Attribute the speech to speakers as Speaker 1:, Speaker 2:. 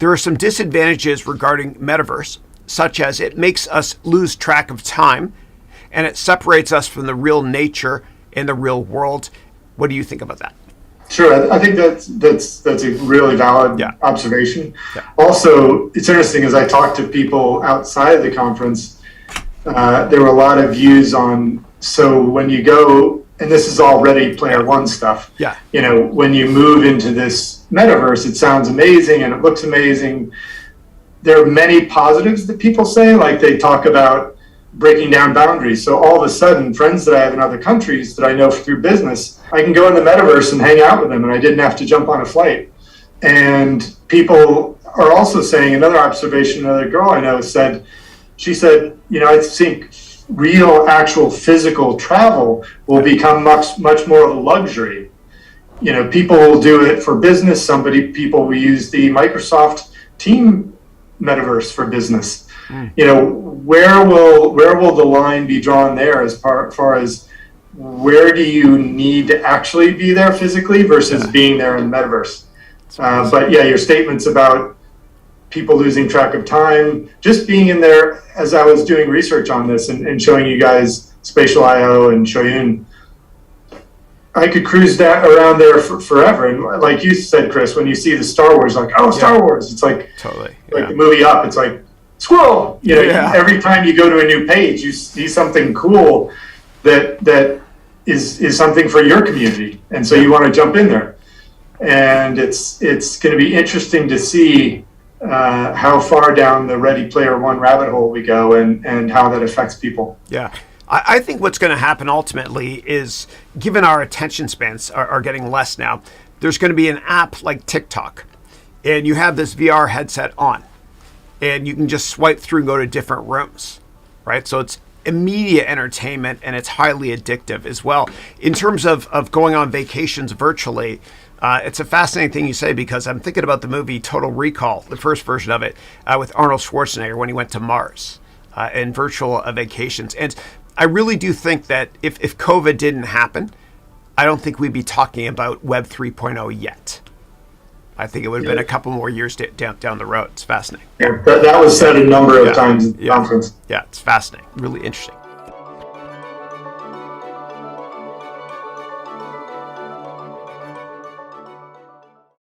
Speaker 1: there are some disadvantages regarding Metaverse, such as it makes us lose track of time and it separates us from the real nature in the real world. What do you think about that?
Speaker 2: Sure, I think that's a really valid observation.
Speaker 1: Yeah.
Speaker 2: Also, it's interesting as I talked to people outside of the conference, there were a lot of views on, so when you go, and this is all Ready Player One stuff, when you move into this metaverse, it sounds amazing and it looks amazing. There are many positives that people say, like they talk about breaking down boundaries. So all of a sudden, friends that I have in other countries that I know through business, I can go in the metaverse and hang out with them, and I didn't have to jump on a flight. And people are also saying, another observation, another girl I know said, I think real, actual physical travel will become much more of a luxury. People will do it for business. People will use the Microsoft Team metaverse for business. Where will the line be drawn there as far as where do you need to actually be there physically versus being there in the metaverse? But your statements about people losing track of time, just being in there as I was doing research on this and showing you guys Spatial IO and Shoyun, I could cruise that around there forever. And like you said, Chris, when you see the Star Wars, Star Wars, it's like
Speaker 1: totally
Speaker 2: like the movie Up. It's like squirrel. Every time you go to a new page, you see something cool that is something for your community, and so you want to jump in there. And it's going to be interesting to see how far down the Ready Player One rabbit hole we go, and how that affects people.
Speaker 1: Yeah. I think what's going to happen ultimately is, given our attention spans are getting less now, there's going to be an app like TikTok, and you have this VR headset on, and you can just swipe through and go to different rooms, right? So it's immediate entertainment, and it's highly addictive as well. In terms of going on vacations virtually, it's a fascinating thing you say, because I'm thinking about the movie Total Recall, the first version of it, with Arnold Schwarzenegger when he went to Mars, and virtual vacations. And I really do think that if COVID didn't happen, I don't think we'd be talking about Web 3.0 yet. I think it would have been a couple more years down the road. It's fascinating.
Speaker 2: Yeah, that was said a number of times at the conference.
Speaker 1: Yeah, it's fascinating. Really interesting.